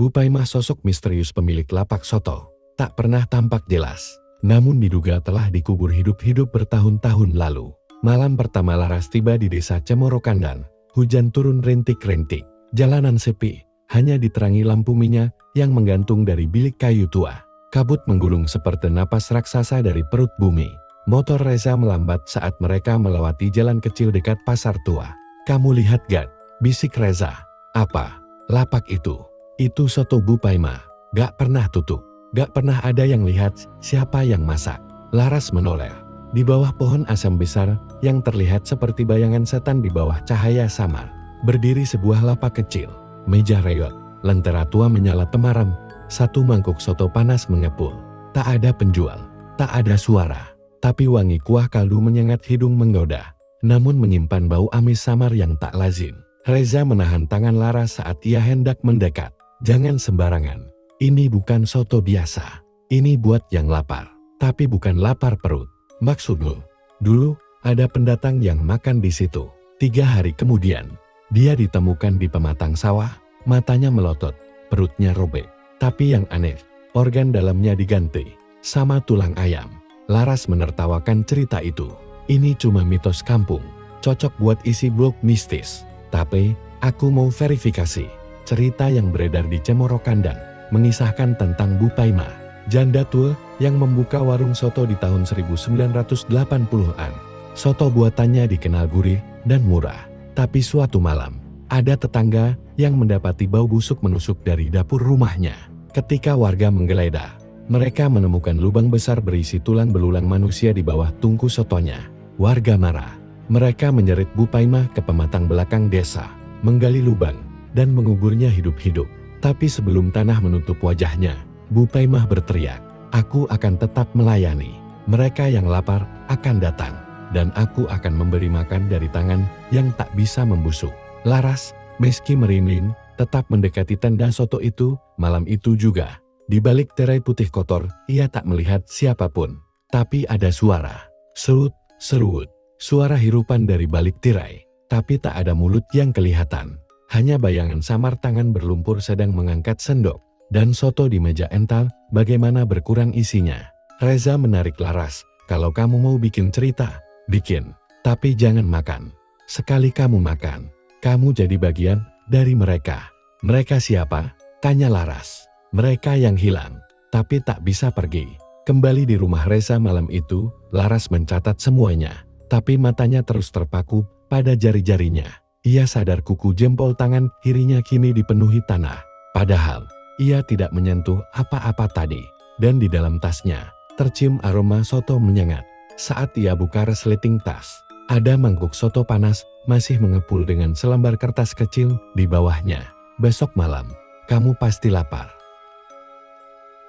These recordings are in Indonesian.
Bu Paimah, sosok misterius pemilik lapak soto, tak pernah tampak jelas. Namun diduga telah dikubur hidup-hidup bertahun-tahun lalu. Malam pertama Laras tiba di desa Cemorokandan. Hujan turun rintik-rintik. Jalanan sepi, hanya diterangi lampu minyak yang menggantung dari bilik kayu tua. Kabut menggulung seperti napas raksasa dari perut bumi. Motor Reza melambat saat mereka melewati jalan kecil dekat pasar tua. "Kamu lihat gak?" bisik Reza. "Apa?" "Lapak itu. Itu soto Bu Paimah. Gak pernah tutup. Gak pernah ada yang lihat siapa yang masak." Laras menoleh. Di bawah pohon asam besar yang terlihat seperti bayangan setan di bawah cahaya samar, berdiri sebuah lapak kecil. Meja reot, lentera tua menyala temaram, satu mangkuk soto panas mengepul. Tak ada penjual, tak ada suara, tapi wangi kuah kaldu menyengat hidung menggoda, namun menyimpan bau amis samar yang tak lazim. Reza menahan tangan Laras saat ia hendak mendekat. "Jangan sembarangan. Ini bukan soto biasa. Ini buat yang lapar. Tapi bukan lapar perut." "Maksudmu?" "Dulu ada pendatang yang makan di situ. 3 hari kemudian, dia ditemukan di pematang sawah, matanya melotot, perutnya robek. Tapi yang aneh, organ dalamnya diganti sama tulang ayam." Laras menertawakan cerita itu. "Ini cuma mitos kampung, cocok buat isi blog mistis. Tapi aku mau verifikasi. Cerita yang beredar di Cemorokandan mengisahkan tentang Bu Paimah, janda tua yang membuka warung soto di tahun 1980-an. Soto buatannya dikenal gurih dan murah. Tapi suatu malam, ada tetangga yang mendapati bau busuk menusuk dari dapur rumahnya. Ketika warga menggeledah, mereka menemukan lubang besar berisi tulang belulang manusia di bawah tungku sotonya. Warga marah. Mereka menyerit Bu Paimah ke pematang belakang desa, menggali lubang, dan menguburnya hidup-hidup. Tapi sebelum tanah menutup wajahnya, Bu Paimah berteriak, "Aku akan tetap melayani. Mereka yang lapar akan datang, dan aku akan memberi makan dari tangan yang tak bisa membusuk." Laras, meski merinding, tetap mendekati tenda soto itu. Malam itu juga, di balik tirai putih kotor, ia tak melihat siapapun. Tapi ada suara. Serut, serut. Suara hirupan dari balik tirai. Tapi tak ada mulut yang kelihatan. Hanya bayangan samar tangan berlumpur sedang mengangkat sendok. Dan soto di meja ental, bagaimana berkurang isinya. Reza menarik Laras. "Kalau kamu mau bikin cerita, bikin. Tapi jangan makan. Sekali kamu makan, kamu jadi bagian dari mereka." "Mereka siapa?" tanya Laras. "Mereka yang hilang, tapi tak bisa pergi." Kembali di rumah Reza malam itu, Laras mencatat semuanya. Tapi matanya terus terpaku pada jari-jarinya. Ia sadar kuku jempol tangan kirinya kini dipenuhi tanah. Padahal, ia tidak menyentuh apa-apa tadi. Dan di dalam tasnya, tercium aroma soto menyengat. Saat ia buka resleting tas, ada mangkuk soto panas masih mengepul dengan selembar kertas kecil di bawahnya. "Besok malam, kamu pasti lapar."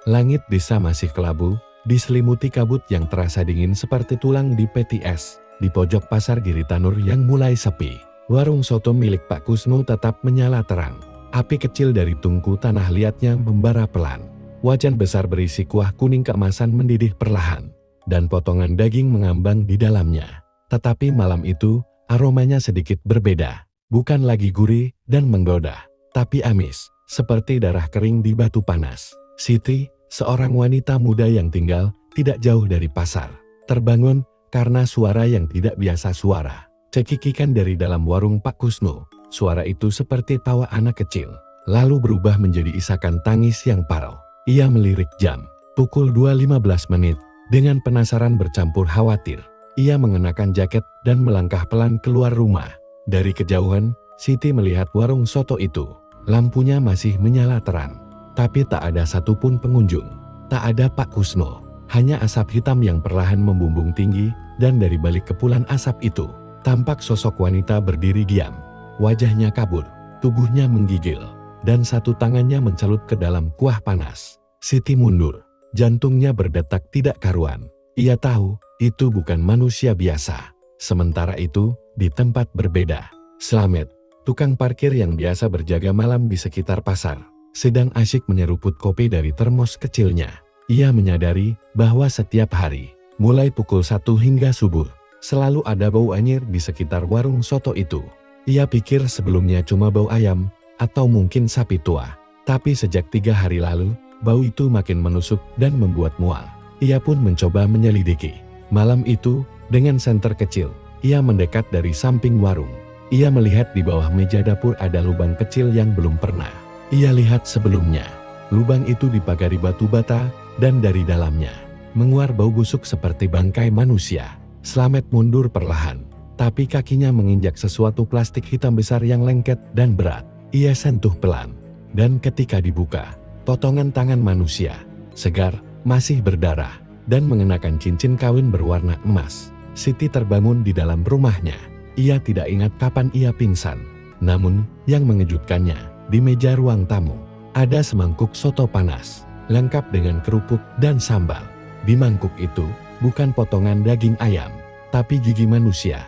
Langit desa masih kelabu, diselimuti kabut yang terasa dingin seperti tulang di PTS. Di pojok pasar Giritanur yang mulai sepi, warung soto milik Pak Kusno tetap menyala terang. Api kecil dari tungku tanah liatnya membara pelan. Wajan besar berisi kuah kuning keemasan mendidih perlahan, dan potongan daging mengambang di dalamnya. Tetapi malam itu, aromanya sedikit berbeda. Bukan lagi gurih dan menggoda, tapi amis, seperti darah kering di batu panas. Siti, seorang wanita muda yang tinggal tidak jauh dari pasar, terbangun karena suara yang tidak biasa. Suara cekikikan dari dalam warung Pak Kusno. Suara itu seperti tawa anak kecil, lalu berubah menjadi isakan tangis yang parau. Ia melirik jam, pukul 2.15 menit, dengan penasaran bercampur khawatir. Ia mengenakan jaket dan melangkah pelan keluar rumah. Dari kejauhan, Siti melihat warung soto itu. Lampunya masih menyala terang, tapi tak ada satupun pengunjung. Tak ada Pak Kusno, hanya asap hitam yang perlahan membumbung tinggi. Dan dari balik kepulan asap itu, tampak sosok wanita berdiri diam. Wajahnya kabur, tubuhnya menggigil, dan satu tangannya mencelup ke dalam kuah panas. Siti mundur, jantungnya berdetak tidak karuan. Ia tahu, itu bukan manusia biasa. Sementara itu, di tempat berbeda, Slamet, tukang parkir yang biasa berjaga malam di sekitar pasar, sedang asyik menyeruput kopi dari termos kecilnya. Ia menyadari bahwa setiap hari, mulai pukul 1 hingga subuh, selalu ada bau anyir di sekitar warung soto itu. Ia pikir sebelumnya cuma bau ayam, atau mungkin sapi tua. Tapi sejak 3 hari lalu, bau itu makin menusuk dan membuat mual. Ia pun mencoba menyelidiki. Malam itu, dengan senter kecil, ia mendekat dari samping warung. Ia melihat di bawah meja dapur ada lubang kecil yang belum pernah ia lihat sebelumnya. Lubang itu dipagari batu bata, dan dari dalamnya menguar bau busuk seperti bangkai manusia. Slamet mundur perlahan, tapi kakinya menginjak sesuatu plastik hitam besar yang lengket dan berat. Ia sentuh pelan, dan ketika dibuka, potongan tangan manusia, segar, masih berdarah, dan mengenakan cincin kawin berwarna emas. Siti terbangun di dalam rumahnya. Ia tidak ingat kapan ia pingsan. Namun, yang mengejutkannya, di meja ruang tamu, ada semangkuk soto panas, lengkap dengan kerupuk dan sambal. Di mangkuk itu, bukan potongan daging ayam, tapi gigi manusia.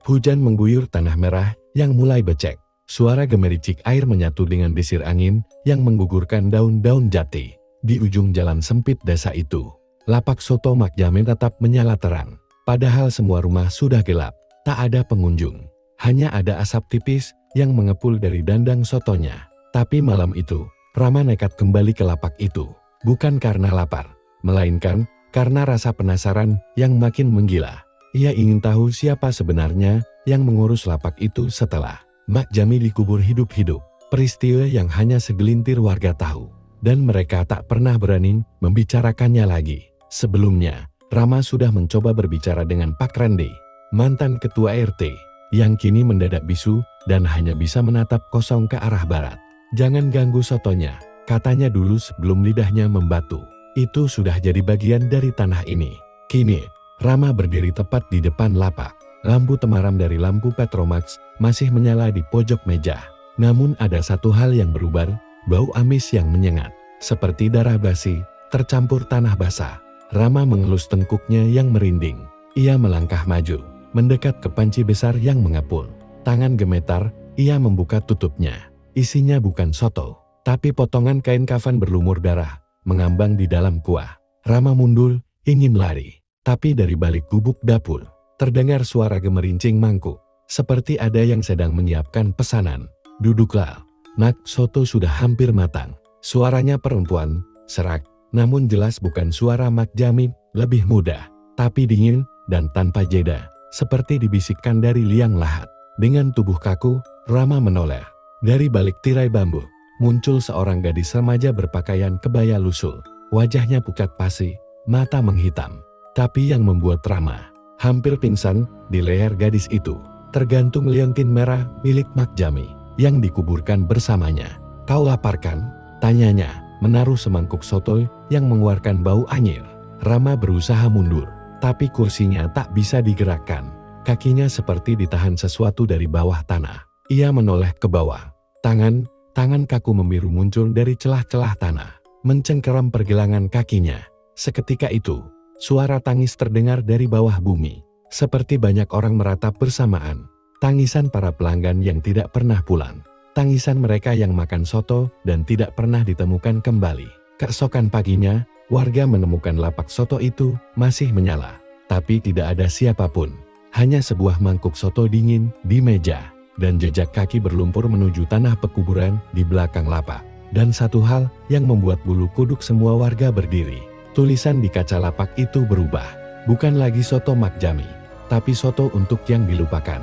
Hujan mengguyur tanah merah yang mulai becek. Suara gemericik air menyatu dengan desir angin yang menggugurkan daun-daun jati. Di ujung jalan sempit desa itu, lapak soto Mak Jamin tetap menyala terang. Padahal semua rumah sudah gelap, tak ada pengunjung. Hanya ada asap tipis yang mengepul dari dandang sotonya. Tapi malam itu, Rama nekat kembali ke lapak itu. Bukan karena lapar, melainkan karena rasa penasaran yang makin menggila. Ia ingin tahu siapa sebenarnya yang mengurus lapak itu setelah Mak Jami dikubur hidup-hidup. Peristiwa yang hanya segelintir warga tahu, dan mereka tak pernah berani membicarakannya lagi. Sebelumnya, Rama sudah mencoba berbicara dengan Pak Randi, mantan ketua RT, yang kini mendadak bisu dan hanya bisa menatap kosong ke arah barat. "Jangan ganggu sotonya," katanya dulu sebelum lidahnya membatu. Itu sudah jadi bagian dari tanah ini. Kini, Rama berdiri tepat di depan lapak. Lampu temaram dari lampu Petromax masih menyala di pojok meja. Namun ada satu hal yang berubah, bau amis yang menyengat, seperti darah basi, tercampur tanah basah. Rama mengelus tengkuknya yang merinding. Ia melangkah maju, mendekat ke panci besar yang mengepul. Tangan gemetar, ia membuka tutupnya. Isinya bukan soto, tapi potongan kain kafan berlumur darah, mengambang di dalam kuah. Rama mundur, ingin lari. Tapi dari balik gubuk dapur, terdengar suara gemerincing mangkuk. Seperti ada yang sedang menyiapkan pesanan. "Duduklah, Nak, soto sudah hampir matang." Suaranya perempuan, serak, namun jelas bukan suara Mak Jami, lebih muda, tapi dingin dan tanpa jeda, seperti dibisikkan dari liang lahat. Dengan tubuh kaku, Rama menoleh. Dari balik tirai bambu, muncul seorang gadis remaja berpakaian kebaya lusuh. Wajahnya pucat pasi, mata menghitam. Tapi yang membuat Rama hampir pingsan, di leher gadis itu tergantung liontin merah milik Mak Jami yang dikuburkan bersamanya. "Kau lapar kan?" tanyanya, menaruh semangkuk soto yang mengeluarkan bau anyir. Rama berusaha mundur, tapi kursinya tak bisa digerakkan. Kakinya seperti ditahan sesuatu dari bawah tanah. Ia menoleh ke bawah. Tangan kaku membiru muncul dari celah-celah tanah, mencengkeram pergelangan kakinya. Seketika itu, suara tangis terdengar dari bawah bumi, seperti banyak orang meratap bersamaan. Tangisan para pelanggan yang tidak pernah pulang. Tangisan mereka yang makan soto dan tidak pernah ditemukan kembali. Keesokan paginya, warga menemukan lapak soto itu masih menyala. Tapi tidak ada siapapun. Hanya sebuah mangkuk soto dingin di meja, dan jejak kaki berlumpur menuju tanah pekuburan di belakang lapak. Dan satu hal yang membuat bulu kuduk semua warga berdiri. Tulisan di kaca lapak itu berubah. Bukan lagi soto Mak Jami, tapi soto untuk yang dilupakan.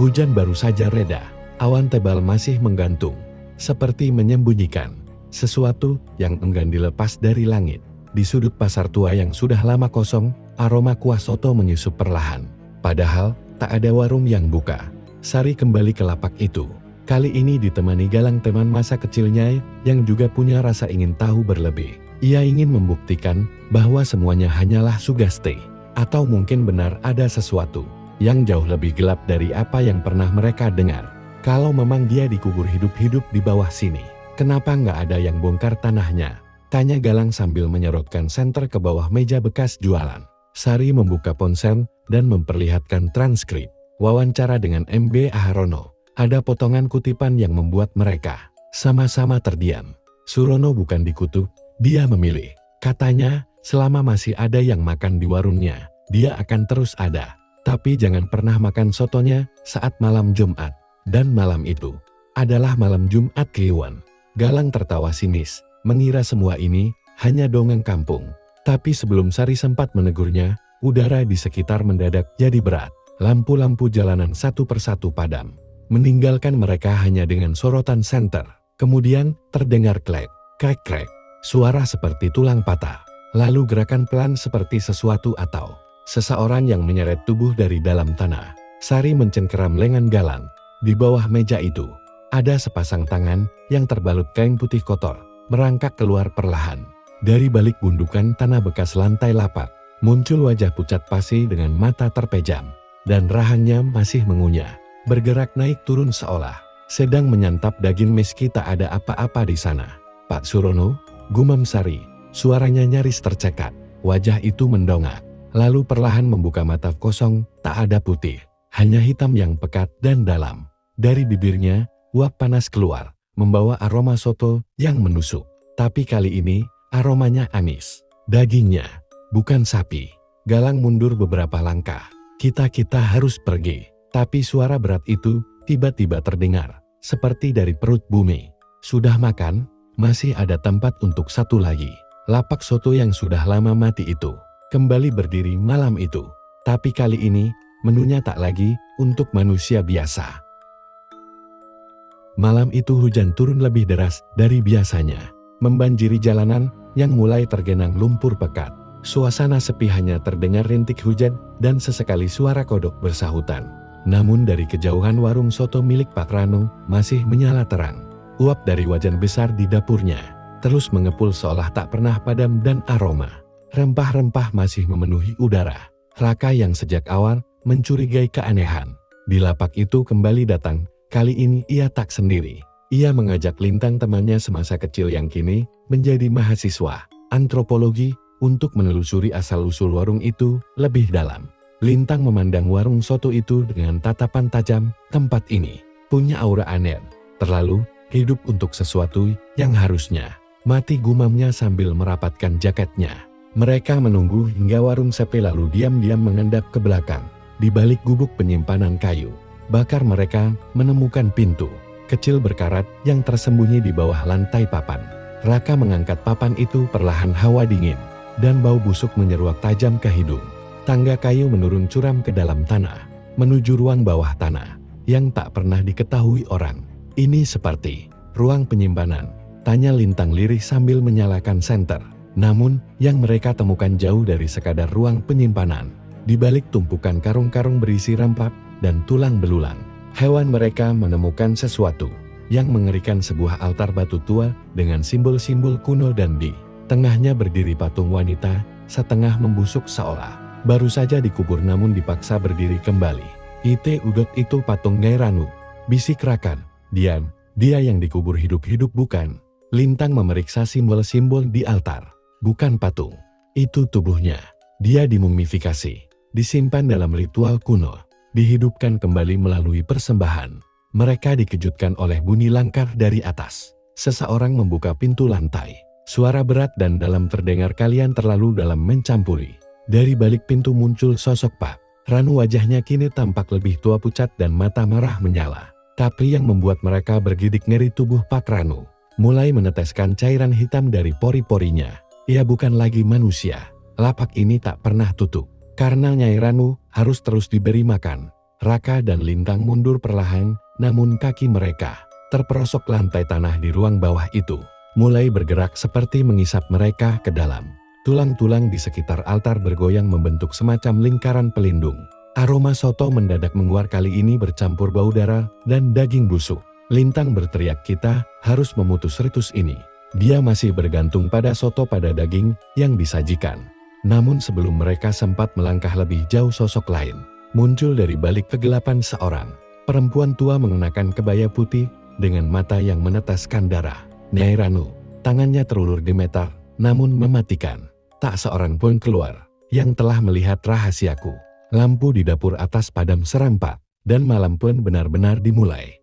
Hujan baru saja reda, awan tebal masih menggantung, seperti menyembunyikan sesuatu yang enggan dilepas dari langit. Di sudut pasar tua yang sudah lama kosong, aroma kuah soto menyusup perlahan. Padahal, tak ada warung yang buka. Sari kembali ke lapak itu. Kali ini ditemani Galang, teman masa kecilnya yang juga punya rasa ingin tahu berlebih. Ia ingin membuktikan bahwa semuanya hanyalah sugesti. Atau mungkin benar ada sesuatu yang jauh lebih gelap dari apa yang pernah mereka dengar. Kalau memang dia dikubur hidup-hidup di bawah sini, kenapa nggak ada yang bongkar tanahnya? Tanya Galang sambil menyorotkan senter ke bawah meja bekas jualan. Sari membuka ponsel dan memperlihatkan transkrip wawancara dengan MB Aharono. Ada potongan kutipan yang membuat mereka sama-sama terdiam. Surono bukan dikutuk, dia memilih. Katanya, selama masih ada yang makan di warungnya, dia akan terus ada. Tapi jangan pernah makan sotonya saat malam Jumat. Dan malam itu, adalah malam Jumat Kliwon. Galang tertawa sinis, mengira semua ini hanya dongeng kampung. Tapi sebelum Sari sempat menegurnya, udara di sekitar mendadak jadi berat. Lampu-lampu jalanan satu persatu padam, meninggalkan mereka hanya dengan sorotan senter. Kemudian terdengar klek, krek-krek, suara seperti tulang patah. Lalu gerakan pelan seperti sesuatu atau seseorang yang menyeret tubuh dari dalam tanah. Sari mencengkeram lengan Galang. Di bawah meja itu, ada sepasang tangan yang terbalut kain putih kotor, merangkak keluar perlahan. Dari balik gundukan tanah bekas lantai lapak, muncul wajah pucat pasi dengan mata terpejam, dan rahangnya masih mengunyah, bergerak naik turun seolah sedang menyantap daging meski tak ada apa-apa di sana. "Pak Surono," gumam Sari, suaranya nyaris tercekat. Wajah itu mendongak, lalu perlahan membuka mata kosong, tak ada putih, hanya hitam yang pekat dan dalam. Dari bibirnya, uap panas keluar, membawa aroma soto yang menusuk. Tapi kali ini, aromanya amis. Dagingnya, bukan sapi. Galang mundur beberapa langkah. Kita harus pergi." Tapi suara berat itu tiba-tiba terdengar, seperti dari perut bumi. "Sudah makan? Masih ada tempat untuk satu lagi." Lapak soto yang sudah lama mati itu kembali berdiri malam itu. Tapi kali ini, menunya tak lagi untuk manusia biasa. Malam itu hujan turun lebih deras dari biasanya, membanjiri jalanan yang mulai tergenang lumpur pekat. Suasana sepi, hanya terdengar rintik hujan dan sesekali suara kodok bersahutan. Namun dari kejauhan warung soto milik Pak Ranu masih menyala terang. Uap dari wajan besar di dapurnya terus mengepul seolah tak pernah padam, dan aroma rempah-rempah masih memenuhi udara. Raka yang sejak awal mencurigai keanehan di lapak itu kembali datang. Kali ini ia tak sendiri. Ia mengajak Lintang, temannya semasa kecil yang kini menjadi mahasiswa antropologi, untuk menelusuri asal-usul warung itu lebih dalam. Lintang memandang warung soto itu dengan tatapan tajam. Tempat ini punya aura aneh, terlalu hidup untuk sesuatu yang harusnya mati, gumamnya sambil merapatkan jaketnya. Mereka menunggu hingga warung sepi, lalu diam-diam mengendap ke belakang. Di balik gubuk penyimpanan kayu bakar mereka menemukan pintu kecil berkarat yang tersembunyi di bawah lantai papan. Raka mengangkat papan itu, perlahan hawa dingin dan bau busuk menyeruak tajam ke hidung. Tangga kayu menurun curam ke dalam tanah, menuju ruang bawah tanah yang tak pernah diketahui orang. "Ini seperti ruang penyimpanan?" tanya Lintang lirih sambil menyalakan senter. Namun, yang mereka temukan jauh dari sekadar ruang penyimpanan. Di balik tumpukan karung-karung berisi rempah dan tulang belulang, hewan mereka menemukan sesuatu yang mengerikan, sebuah altar batu tua dengan simbol-simbol kuno, dan di tengahnya berdiri patung wanita, setengah membusuk seolah baru saja dikubur namun dipaksa berdiri kembali. "Ite udot itu patung Nyai Ranu," bisik Rakan. Dia yang dikubur hidup-hidup bukan?" Lintang memeriksa simbol-simbol di altar. "Bukan patung, itu tubuhnya. Dia dimumifikasi, disimpan dalam ritual kuno, dihidupkan kembali melalui persembahan." Mereka dikejutkan oleh bunyi langkah dari atas. Seseorang membuka pintu lantai. Suara berat dan dalam terdengar, "Kalian terlalu dalam mencampuri." Dari balik pintu muncul sosok Pak Ranu. Wajahnya kini tampak lebih tua, pucat, dan mata merah menyala. Tapi yang membuat mereka bergidik ngeri, tubuh Pak Ranu mulai meneteskan cairan hitam dari pori-porinya. Ia bukan lagi manusia. Lapak ini tak pernah tutup, karena Nyai Ranu harus terus diberi makan. Raka dan Lintang mundur perlahan, namun kaki mereka terperosok lantai tanah di ruang bawah itu mulai bergerak seperti mengisap mereka ke dalam. Tulang-tulang di sekitar altar bergoyang membentuk semacam lingkaran pelindung. Aroma soto mendadak menguar, kali ini bercampur bau darah dan daging busuk. Lintang berteriak, "Kita harus memutus ritus ini." Dia masih bergantung pada soto, pada daging yang disajikan. Namun sebelum mereka sempat melangkah lebih jauh, sosok lain muncul dari balik kegelapan. Seorang perempuan tua mengenakan kebaya putih dengan mata yang meneteskan darah. "Nyai Ranu." Tangannya terulur gemetar, namun mematikan. Tak seorang pun keluar yang telah melihat rahasiaku. Lampu di dapur atas padam serempak, dan malam pun benar-benar dimulai.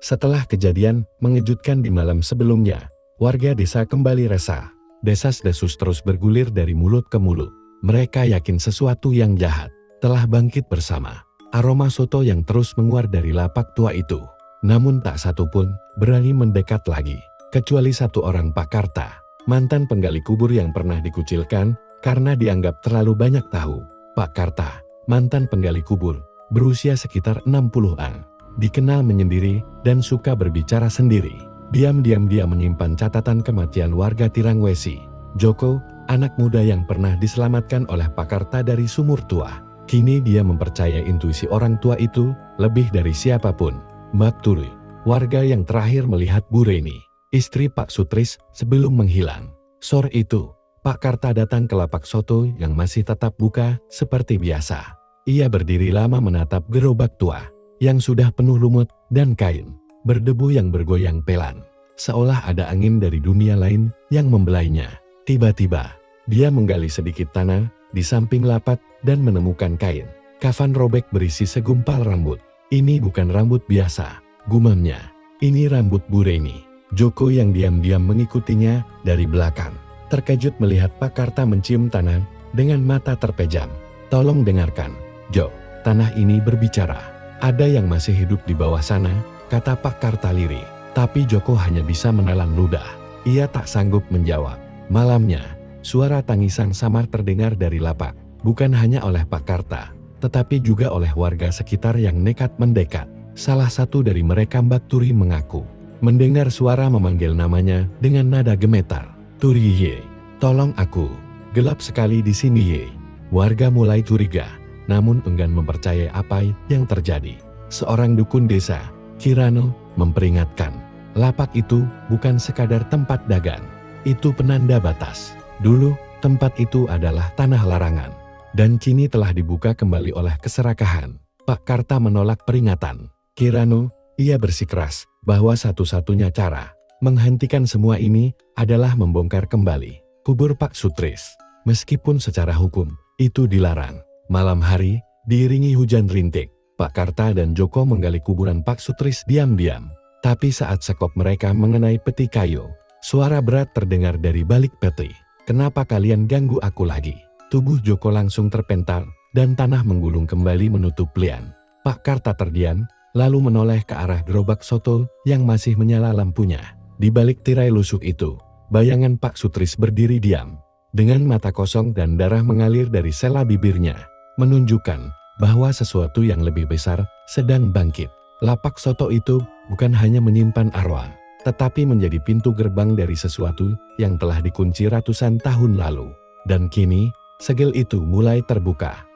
Setelah kejadian mengejutkan di malam sebelumnya, warga desa kembali resah. Desas-desus terus bergulir dari mulut ke mulut. Mereka yakin sesuatu yang jahat telah bangkit bersama. Aroma soto yang terus menguar dari lapak tua itu Namun tak satu pun berani mendekat lagi, kecuali satu orang, Pak Karta, mantan penggali kubur yang pernah dikucilkan karena dianggap terlalu banyak tahu. Pak Karta, mantan penggali kubur, berusia sekitar 60-an, dikenal menyendiri dan suka berbicara sendiri. Diam-diam dia menyimpan catatan kematian warga Tirangwesi. Joko, anak muda yang pernah diselamatkan oleh Pak Karta dari sumur tua. Kini dia mempercayai intuisi orang tua itu lebih dari siapapun. Mbak Turi, warga yang terakhir melihat Bu Reni, istri Pak Sutris, sebelum menghilang. Sore itu, Pak Karta datang ke lapak soto yang masih tetap buka seperti biasa. Ia berdiri lama menatap gerobak tua yang sudah penuh lumut dan kain berdebu yang bergoyang pelan, seolah ada angin dari dunia lain yang membelainya. Tiba-tiba, dia menggali sedikit tanah di samping lapak dan menemukan kain kafan robek berisi segumpal rambut. Ini bukan rambut biasa, gumamnya. Ini rambut Bu Reni. Joko yang diam-diam mengikutinya dari belakang, terkejut melihat Pak Karta mencium tanah dengan mata terpejam. Tolong dengarkan, Jo, tanah ini berbicara. Ada yang masih hidup di bawah sana, kata Pak Karta lirih. Tapi Joko hanya bisa menelan ludah. Ia tak sanggup menjawab. Malamnya, suara tangisan samar terdengar dari lapak, bukan hanya oleh Pak Karta, tetapi juga oleh warga sekitar yang nekat mendekat. Salah satu dari mereka, Mbak Turi, mengaku mendengar suara memanggil namanya dengan nada gemetar. Turi ye, tolong aku. Gelap sekali di sini ye. Warga mulai curiga, namun enggan mempercayai apa yang terjadi. Seorang dukun desa, Kirano, memperingatkan, lapak itu bukan sekadar tempat dagang. Itu penanda batas. Dulu, tempat itu adalah tanah larangan, dan kini telah dibuka kembali oleh keserakahan. Pak Karta menolak peringatan. Kirano, ia bersikeras bahwa satu-satunya cara menghentikan semua ini adalah membongkar kembali kubur Pak Sutris. Meskipun secara hukum itu dilarang. Malam hari, diiringi hujan rintik, Pak Karta dan Joko menggali kuburan Pak Sutris diam-diam. Tapi saat sekop mereka mengenai peti kayu, suara berat terdengar dari balik peti. Kenapa kalian ganggu aku lagi? Tubuh Joko langsung terpental, dan tanah menggulung kembali menutup lian. Pak Karta terdiam, lalu menoleh ke arah gerobak soto yang masih menyala lampunya. Di balik tirai lusuk itu, bayangan Pak Sutris berdiri diam, dengan mata kosong dan darah mengalir dari sela bibirnya, menunjukkan bahwa sesuatu yang lebih besar sedang bangkit. Lapak soto itu bukan hanya menyimpan arwah, tetapi menjadi pintu gerbang dari sesuatu yang telah dikunci ratusan tahun lalu. Dan kini, segel itu mulai terbuka.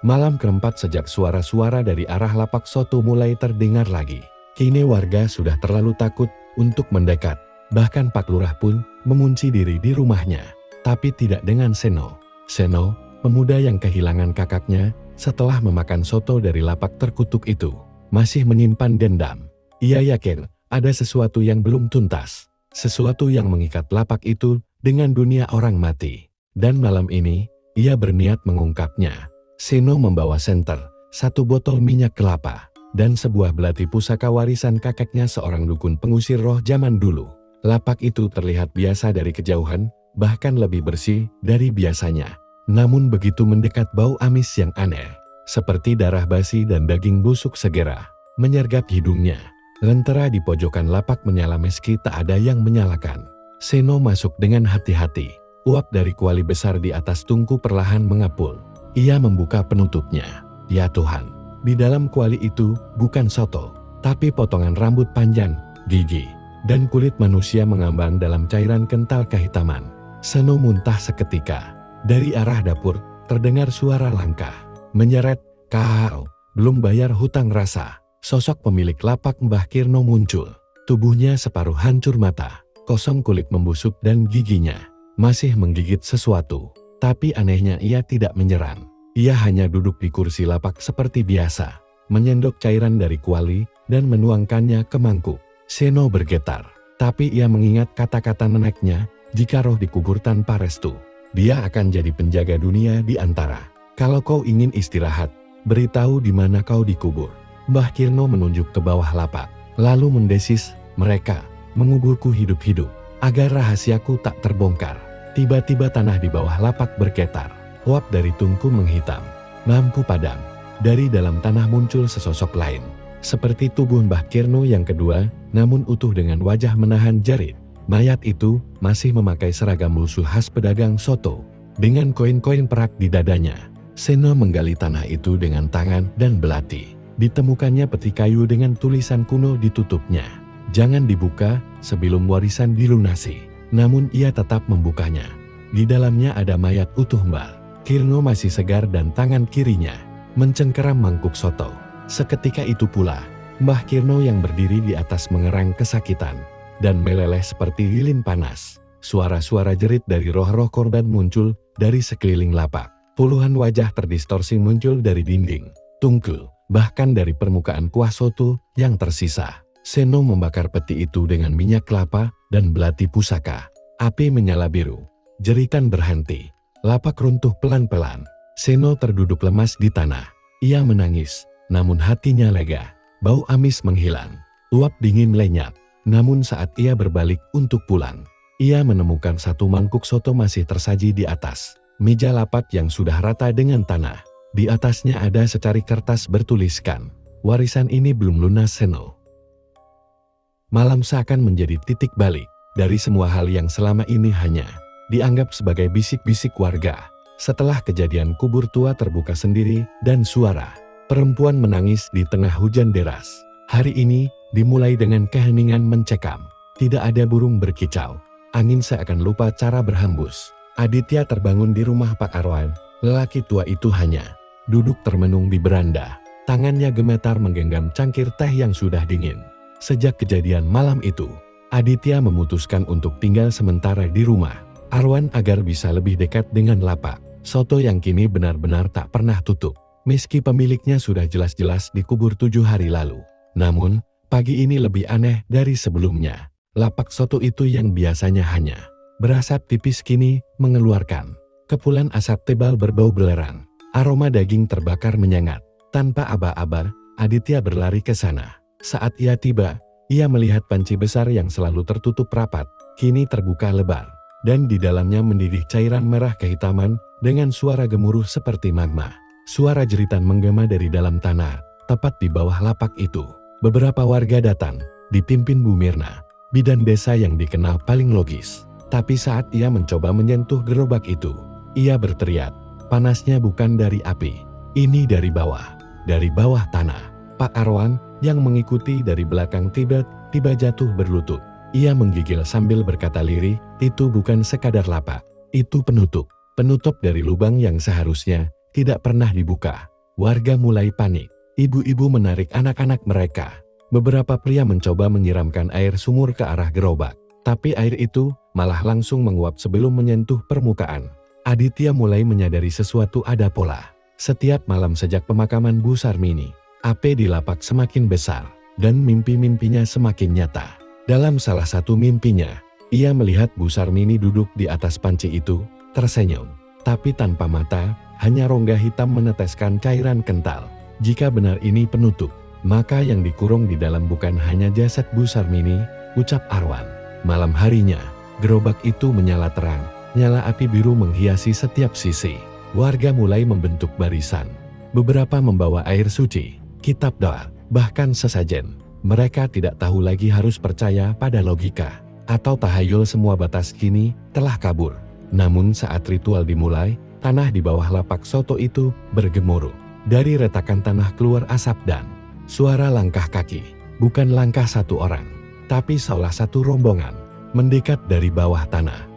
Malam keempat sejak suara-suara dari arah lapak soto mulai terdengar lagi. Kini warga sudah terlalu takut untuk mendekat. Bahkan Pak Lurah pun mengunci diri di rumahnya. Tapi tidak dengan Seno. Seno, pemuda yang kehilangan kakaknya setelah memakan soto dari lapak terkutuk itu, masih menyimpan dendam. Ia yakin ada sesuatu yang belum tuntas. Sesuatu yang mengikat lapak itu dengan dunia orang mati. Dan malam ini, ia berniat mengungkapnya. Seno membawa senter, satu botol minyak kelapa, dan sebuah belati pusaka warisan kakeknya seorang dukun pengusir roh zaman dulu. Lapak itu terlihat biasa dari kejauhan, bahkan lebih bersih dari biasanya. Namun begitu mendekat, bau amis yang aneh, seperti darah basi dan daging busuk segera menyergap hidungnya. Lentera di pojokan lapak menyala meski tak ada yang menyalakan. Seno masuk dengan hati-hati. Uap dari kuali besar di atas tungku perlahan mengapul. Ia membuka penutupnya. Ya Tuhan, di dalam kuali itu bukan soto, tapi potongan rambut panjang, gigi, dan kulit manusia mengambang dalam cairan kental kehitaman. Seno muntah seketika. Dari arah dapur, terdengar suara langkah. Menyeret, kau, belum bayar hutang rasa. Sosok pemilik lapak Mbah Kirno muncul. Tubuhnya separuh hancur, mata kosong, kulit membusuk dan giginya masih menggigit sesuatu. Tapi anehnya ia tidak menyerang. Ia hanya duduk di kursi lapak seperti biasa, menyendok cairan dari kuali dan menuangkannya ke mangkuk. Seno bergetar, tapi ia mengingat kata-kata neneknya, jika roh dikubur tanpa restu, dia akan jadi penjaga dunia di antara. Kalau kau ingin istirahat, beritahu di mana kau dikubur. Mbah Kirno menunjuk ke bawah lapak, lalu mendesis, mereka menguburku hidup-hidup, agar rahasiaku tak terbongkar. Tiba-tiba tanah di bawah lapak bergetar. Uap dari tungku menghitam. Lampu padam. Dari dalam tanah muncul sesosok lain. Seperti tubuh Mbah Kirno yang kedua, namun utuh dengan wajah menahan jerit. Mayat itu masih memakai seragam lusuh khas pedagang soto, dengan koin-koin perak di dadanya. Seno menggali tanah itu dengan tangan dan belati. Ditemukannya peti kayu dengan tulisan kuno di tutupnya. Jangan dibuka sebelum warisan dilunasi. Namun ia tetap membukanya. Di dalamnya ada mayat utuh Mbah Kirno masih segar dan tangan kirinya mencengkeram mangkuk soto. Seketika itu pula, Mbah Kirno yang berdiri di atas mengerang kesakitan dan meleleh seperti lilin panas. Suara-suara jerit dari roh-roh korban muncul dari sekeliling lapak. Puluhan wajah terdistorsi muncul dari dinding, tungkul, bahkan dari permukaan kuah soto yang tersisa. Seno membakar peti itu dengan minyak kelapa dan belati pusaka. Api menyala biru. Jeritan berhenti. Lapak runtuh pelan-pelan. Seno terduduk lemas di tanah. Ia menangis, namun hatinya lega. Bau amis menghilang. Uap dingin lenyap. Namun saat ia berbalik untuk pulang, ia menemukan satu mangkuk soto masih tersaji di atas meja lapak yang sudah rata dengan tanah. Di atasnya ada secari kertas bertuliskan, "Warisan ini belum lunas Seno." Malam seakan menjadi titik balik dari semua hal yang selama ini hanya dianggap sebagai bisik-bisik warga. Setelah kejadian kubur tua terbuka sendiri dan suara perempuan menangis di tengah hujan deras. Hari ini dimulai dengan keheningan mencekam. Tidak ada burung berkicau. Angin seakan lupa cara berhembus. Aditya terbangun di rumah Pak Arwan. Lelaki tua itu hanya duduk termenung di beranda. Tangannya gemetar menggenggam cangkir teh yang sudah dingin. Sejak kejadian malam itu, Aditya memutuskan untuk tinggal sementara di rumah Arwan agar bisa lebih dekat dengan lapak soto yang kini benar-benar tak pernah tutup. Meski pemiliknya sudah jelas-jelas dikubur 7 hari lalu. Namun, pagi ini lebih aneh dari sebelumnya. Lapak soto itu yang biasanya hanya berasap tipis kini mengeluarkan kepulan asap tebal berbau belerang. Aroma daging terbakar menyengat. Tanpa aba-aba, Aditya berlari ke sana. Saat ia tiba, ia melihat panci besar yang selalu tertutup rapat, kini terbuka lebar. Dan di dalamnya mendidih cairan merah kehitaman dengan suara gemuruh seperti magma. Suara jeritan menggema dari dalam tanah, tepat di bawah lapak itu. Beberapa warga datang, dipimpin Bu Mirna, bidan desa yang dikenal paling logis. Tapi saat ia mencoba menyentuh gerobak itu, ia berteriak, panasnya bukan dari api, ini dari bawah tanah. Pak Arwan yang mengikuti dari belakang tiba-tiba jatuh berlutut. Ia menggigil sambil berkata lirih, itu bukan sekadar lapak, itu penutup dari lubang yang seharusnya tidak pernah dibuka. Warga mulai panik. Ibu-ibu menarik anak-anak mereka. Beberapa pria mencoba menyiramkan air sumur ke arah gerobak. Tapi air itu malah langsung menguap sebelum menyentuh permukaan. Aditya mulai menyadari sesuatu ada pola. Setiap malam sejak pemakaman Bu Sarmini, api di lapak semakin besar dan mimpi-mimpinya semakin nyata. Dalam salah satu mimpinya, ia melihat Bu Sarmini duduk di atas panci itu, tersenyum. Tapi tanpa mata, hanya rongga hitam meneteskan cairan kental. Jika benar ini penutup, maka yang dikurung di dalam bukan hanya jasad Bu Sarmini, ucap Arwan. Malam harinya, gerobak itu menyala terang. Nyala api biru menghiasi setiap sisi. Warga mulai membentuk barisan. Beberapa membawa air suci, kitab doa, bahkan sesajen. Mereka tidak tahu lagi harus percaya pada logika atau tahayul. Semua batas kini telah kabur. Namun saat ritual dimulai, tanah di bawah lapak soto itu bergemuruh. Dari retakan tanah keluar asap dan suara langkah kaki. Bukan langkah satu orang, tapi salah satu rombongan mendekat dari bawah tanah.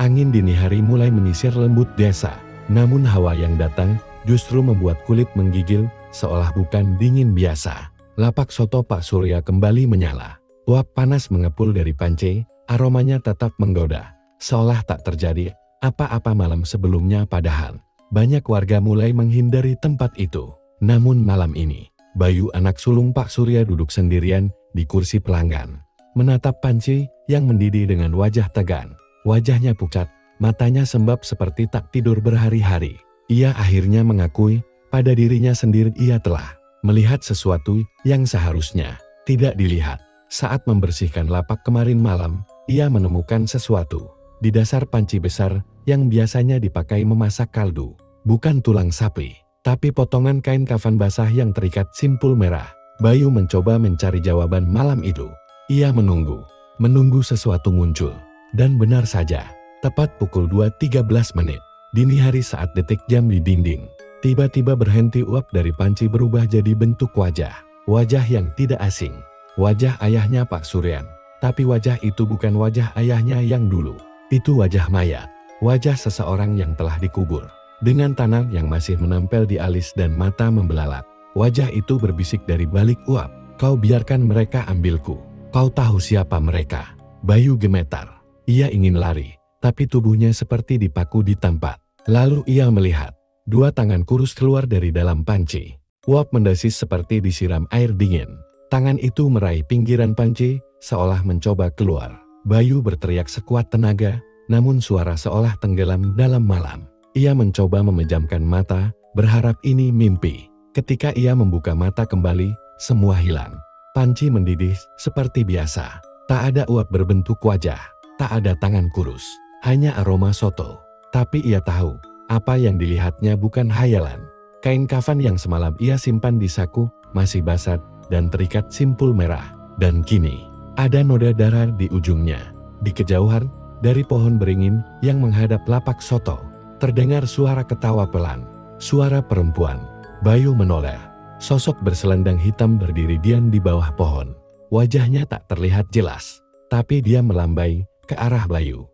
Angin dini hari mulai menyisir lembut desa. Namun hawa yang datang justru membuat kulit menggigil seolah bukan dingin biasa. Lapak soto Pak Surya kembali menyala. Uap panas mengepul dari panci, aromanya tetap menggoda. Seolah tak terjadi apa-apa malam sebelumnya padahal. Banyak warga mulai menghindari tempat itu. Namun malam ini, Bayu anak sulung Pak Surya duduk sendirian di kursi pelanggan. Menatap panci yang mendidih dengan wajah tegang. Wajahnya pucat, matanya sembab seperti tak tidur berhari-hari. Ia akhirnya mengakui pada dirinya sendiri ia telah melihat sesuatu yang seharusnya tidak dilihat. Saat membersihkan lapak kemarin malam, ia menemukan sesuatu di dasar panci besar yang biasanya dipakai memasak kaldu. Bukan tulang sapi, tapi potongan kain kafan basah yang terikat simpul merah. Bayu mencoba mencari jawaban malam itu. Ia menunggu sesuatu muncul. Dan benar saja, tepat pukul 2.13 menit, dini hari saat detik jam di dinding, tiba-tiba berhenti uap dari panci berubah jadi bentuk wajah. Wajah yang tidak asing. Wajah ayahnya Pak Suryan. Tapi wajah itu bukan wajah ayahnya yang dulu. Itu wajah mayat. Wajah seseorang yang telah dikubur. Dengan tanah yang masih menempel di alis dan mata membelalak. Wajah itu berbisik dari balik uap. Kau biarkan mereka ambilku. Kau tahu siapa mereka. Bayu gemetar. Ia ingin lari, tapi tubuhnya seperti dipaku di tempat. Lalu ia melihat. Dua tangan kurus keluar dari dalam panci. Uap mendesis seperti disiram air dingin. Tangan itu meraih pinggiran panci, seolah mencoba keluar. Bayu berteriak sekuat tenaga, namun suara seolah tenggelam dalam malam. Ia mencoba memejamkan mata, berharap ini mimpi. Ketika ia membuka mata kembali, semua hilang. Panci mendidih seperti biasa. Tak ada uap berbentuk wajah, tak ada tangan kurus, hanya aroma soto. Tapi ia tahu, apa yang dilihatnya bukan hayalan. Kain kafan yang semalam ia simpan di saku, masih basah dan terikat simpul merah. Dan kini, ada noda darah di ujungnya. Di kejauhan, dari pohon beringin yang menghadap lapak soto, terdengar suara ketawa pelan. Suara perempuan. Bayu menoleh. Sosok berselendang hitam berdiri diam di bawah pohon. Wajahnya tak terlihat jelas, tapi dia melambai ke arah Bayu.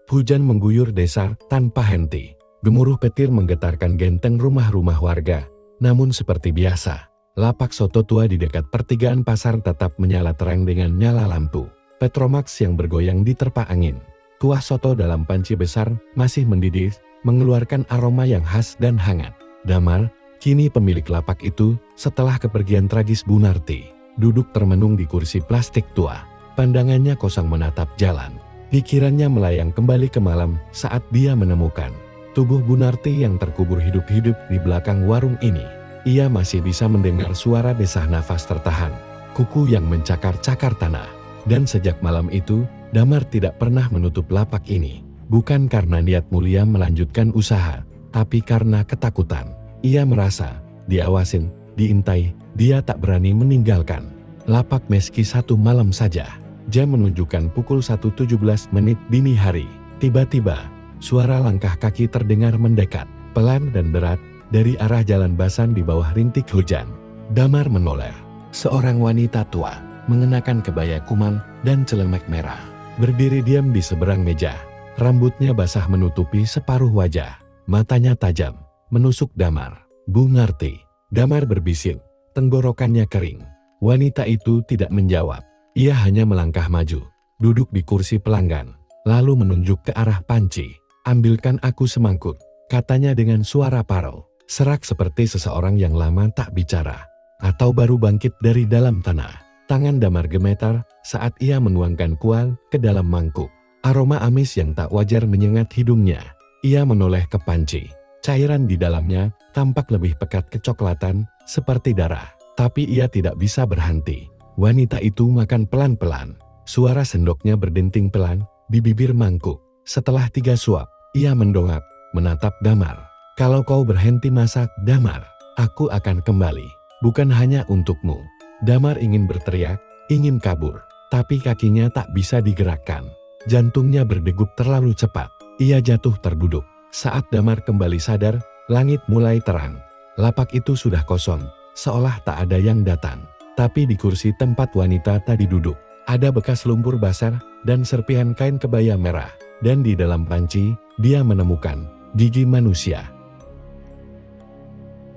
Hujan mengguyur desa tanpa henti. Gemuruh petir menggetarkan genteng rumah-rumah warga. Namun seperti biasa, lapak soto tua di dekat pertigaan pasar tetap menyala terang dengan nyala lampu Petromax yang bergoyang diterpa angin. Kuah soto dalam panci besar masih mendidih, mengeluarkan aroma yang khas dan hangat. Damar, kini pemilik lapak itu, setelah kepergian tragis Bunarti, duduk termenung di kursi plastik tua. Pandangannya kosong menatap jalan. Pikirannya melayang kembali ke malam saat dia menemukan tubuh Bunarti yang terkubur hidup-hidup di belakang warung ini. Ia masih bisa mendengar suara desah nafas tertahan, kuku yang mencakar-cakar tanah. Dan sejak malam itu, Damar tidak pernah menutup lapak ini. Bukan karena niat mulia melanjutkan usaha, tapi karena ketakutan. Ia merasa diawasin, diintai, dia tak berani meninggalkan lapak meski satu malam saja. Jam menunjukkan pukul 1.17 menit dini hari. Tiba-tiba, suara langkah kaki terdengar mendekat, pelan dan berat, dari arah jalan basan di bawah rintik hujan. Damar menoleh. Seorang wanita tua, mengenakan kebaya kumal dan celemek merah, berdiri diam di seberang meja. Rambutnya basah menutupi separuh wajah. Matanya tajam, menusuk Damar. Bunarti. Damar berbisik, tenggorokannya kering. Wanita itu tidak menjawab. Ia hanya melangkah maju, duduk di kursi pelanggan, lalu menunjuk ke arah panci. Ambilkan aku semangkuk, katanya dengan suara parau, serak seperti seseorang yang lama tak bicara, atau baru bangkit dari dalam tanah. Tangan Damar gemetar saat ia menuangkan kuah ke dalam mangkuk. Aroma amis yang tak wajar menyengat hidungnya. Ia menoleh ke panci. Cairan di dalamnya tampak lebih pekat kecoklatan, seperti darah. Tapi ia tidak bisa berhenti. Wanita itu makan pelan-pelan. Suara sendoknya berdenting pelan di bibir mangkuk. Setelah 3 suap, ia mendongak, menatap Damar. Kalau kau berhenti masak, Damar, aku akan kembali. Bukan hanya untukmu. Damar ingin berteriak, ingin kabur. Tapi kakinya tak bisa digerakkan. Jantungnya berdegup terlalu cepat. Ia jatuh terduduk. Saat Damar kembali sadar, langit mulai terang. Lapak itu sudah kosong, seolah tak ada yang datang. Tapi di kursi tempat wanita tadi duduk, ada bekas lumpur basah dan serpihan kain kebaya merah. Dan di dalam panci, dia menemukan gigi manusia.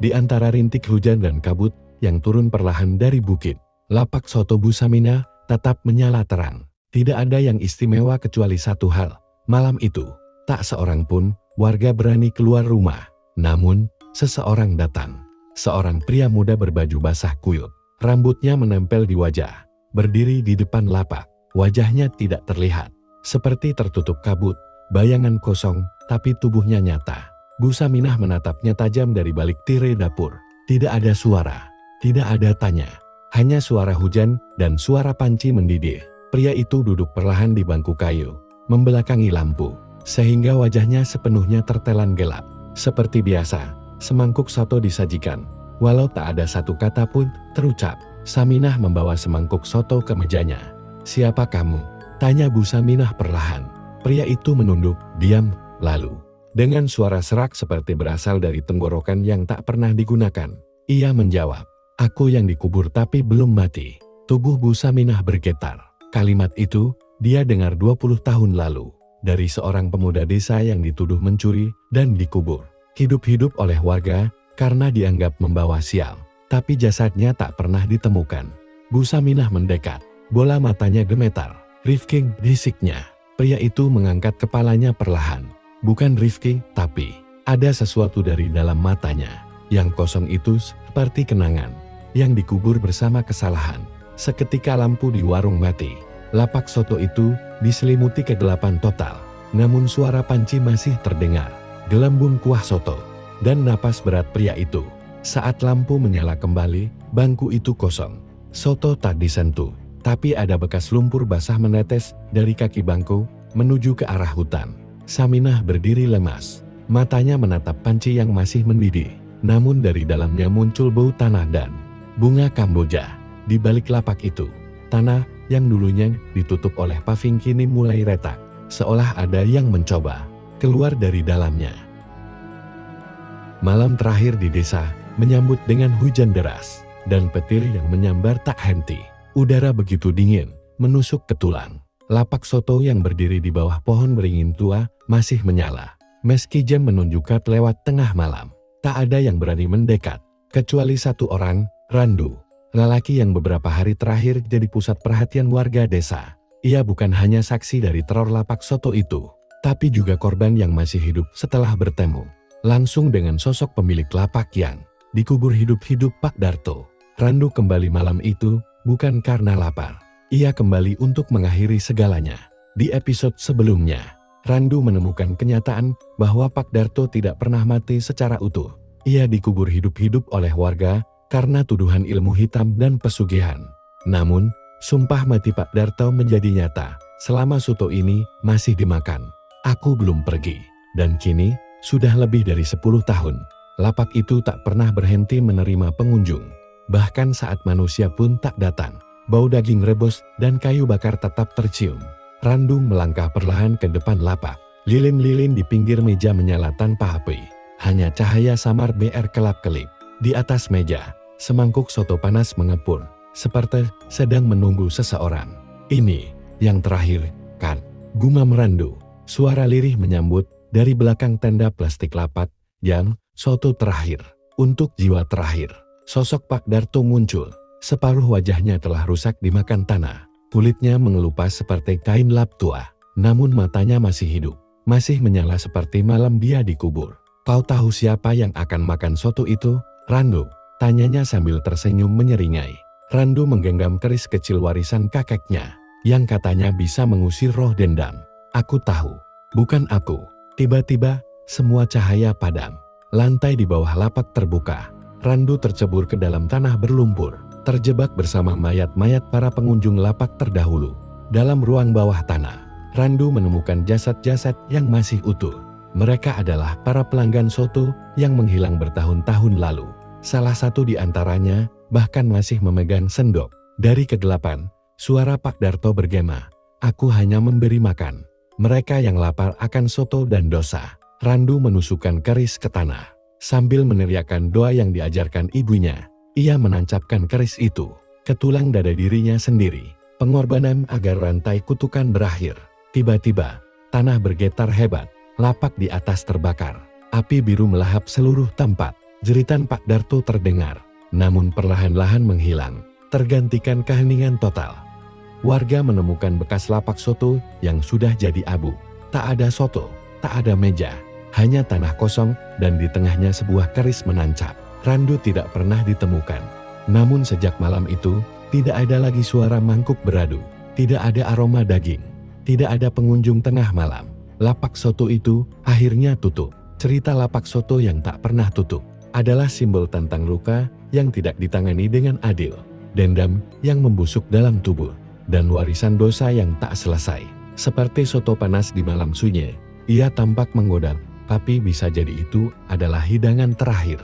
Di antara rintik hujan dan kabut yang turun perlahan dari bukit, lapak soto Bu Saminah tetap menyala terang. Tidak ada yang istimewa kecuali satu hal. Malam itu, tak seorang pun warga berani keluar rumah. Namun, seseorang datang. Seorang pria muda berbaju basah kuyup. Rambutnya menempel di wajah. Berdiri di depan lapak. Wajahnya tidak terlihat. Seperti tertutup kabut. Bayangan kosong, tapi tubuhnya nyata. Bu Saminah menatapnya tajam dari balik tirai dapur. Tidak ada suara. Tidak ada tanya. Hanya suara hujan dan suara panci mendidih. Pria itu duduk perlahan di bangku kayu, membelakangi lampu, sehingga wajahnya sepenuhnya tertelan gelap. Seperti biasa, semangkuk soto disajikan. Walau tak ada satu kata pun terucap, Saminah membawa semangkuk soto ke mejanya. "Siapa kamu?" tanya Bu Saminah perlahan. Pria itu menunduk, diam, lalu dengan suara serak seperti berasal dari tenggorokan yang tak pernah digunakan, ia menjawab, "Aku yang dikubur tapi belum mati." Tubuh Bu Saminah bergetar. Kalimat itu dia dengar 20 tahun lalu dari seorang pemuda desa yang dituduh mencuri dan dikubur hidup-hidup oleh warga karena dianggap membawa sial. Tapi jasadnya tak pernah ditemukan. Bu Saminah mendekat, bola matanya gemetar. "Rifki," bisiknya. Pria itu mengangkat kepalanya perlahan. Bukan Rifki, tapi ada sesuatu dari dalam matanya. Yang kosong itu seperti kenangan yang dikubur bersama kesalahan. Seketika lampu di warung mati. Lapak soto itu diselimuti kegelapan total. Namun suara panci masih terdengar. Gelembung kuah soto dan napas berat pria itu. Saat lampu menyala kembali, bangku itu kosong. Soto tak disentuh, tapi ada bekas lumpur basah menetes dari kaki bangku menuju ke arah hutan. Saminah berdiri lemas, matanya menatap panci yang masih mendidih. Namun dari dalamnya muncul bau tanah dan bunga kamboja. Di balik lapak itu, tanah yang dulunya ditutup oleh paving kini mulai retak, seolah ada yang mencoba keluar dari dalamnya. Malam terakhir di desa menyambut dengan hujan deras dan petir yang menyambar tak henti. Udara begitu dingin, menusuk ke tulang. Lapak soto yang berdiri di bawah pohon beringin tua masih menyala. Meski jam menunjukkan lewat tengah malam, tak ada yang berani mendekat, kecuali satu orang, Randu. Lelaki yang beberapa hari terakhir jadi pusat perhatian warga desa. Ia bukan hanya saksi dari teror lapak soto itu, tapi juga korban yang masih hidup setelah bertemu langsung dengan sosok pemilik lapak yang dikubur hidup-hidup Pak Darto. Randu kembali malam itu bukan karena lapar. Ia kembali untuk mengakhiri segalanya. Di episode sebelumnya, Randu menemukan kenyataan bahwa Pak Darto tidak pernah mati secara utuh. Ia dikubur hidup-hidup oleh warga karena tuduhan ilmu hitam dan pesugihan. Namun, sumpah mati Pak Darto menjadi nyata selama soto ini masih dimakan. Aku belum pergi, dan kini sudah lebih dari 10 tahun. Lapak itu tak pernah berhenti menerima pengunjung. Bahkan saat manusia pun tak datang, bau daging rebus dan kayu bakar tetap tercium. Randu melangkah perlahan ke depan lapak. Lilin-lilin di pinggir meja menyala tanpa api. Hanya cahaya samar BR kelap-kelip. Di atas meja, semangkuk soto panas mengepul, seperti sedang menunggu seseorang. "Ini yang terakhir, kan?" gumam Randu. Suara lirih menyambut dari belakang tenda plastik lapak. "Yang soto terakhir, untuk jiwa terakhir." Sosok Pak Darto muncul. Separuh wajahnya telah rusak dimakan tanah. Kulitnya mengelupas seperti kain lap tua. Namun matanya masih hidup, masih menyala seperti malam dia dikubur. "Kau tahu siapa yang akan makan soto itu, Randu?" tanyanya sambil tersenyum menyeringai. Randu menggenggam keris kecil warisan kakeknya, yang katanya bisa mengusir roh dendam. "Aku tahu." "Bukan aku." Tiba-tiba, semua cahaya padam. Lantai di bawah lapak terbuka. Randu tercebur ke dalam tanah berlumpur, terjebak bersama mayat-mayat para pengunjung lapak terdahulu. Dalam ruang bawah tanah, Randu menemukan jasad-jasad yang masih utuh. Mereka adalah para pelanggan soto yang menghilang bertahun-tahun lalu. Salah satu di antaranya bahkan masih memegang sendok. Dari kegelapan, suara Pak Darto bergema, "Aku hanya memberi makan mereka yang lapar akan soto dan dosa." Randu menusukkan keris ke tanah. Sambil meneriakkan doa yang diajarkan ibunya, ia menancapkan keris itu ke tulang dada dirinya sendiri. Pengorbanan agar rantai kutukan berakhir. Tiba-tiba, tanah bergetar hebat, lapak di atas terbakar. Api biru melahap seluruh tempat. Jeritan Pak Darto terdengar, namun perlahan-lahan menghilang, tergantikan keheningan total. Warga menemukan bekas lapak soto yang sudah jadi abu. Tak ada soto, tak ada meja, hanya tanah kosong dan di tengahnya sebuah keris menancap. Randu tidak pernah ditemukan. Namun sejak malam itu, tidak ada lagi suara mangkuk beradu, tidak ada aroma daging, tidak ada pengunjung tengah malam. Lapak soto itu akhirnya tutup. Cerita lapak soto yang tak pernah tutup adalah simbol tentang luka yang tidak ditangani dengan adil, dendam yang membusuk dalam tubuh, dan warisan dosa yang tak selesai. Seperti soto panas di malam sunyi, ia tampak menggoda Tapi bisa jadi itu adalah hidangan terakhir.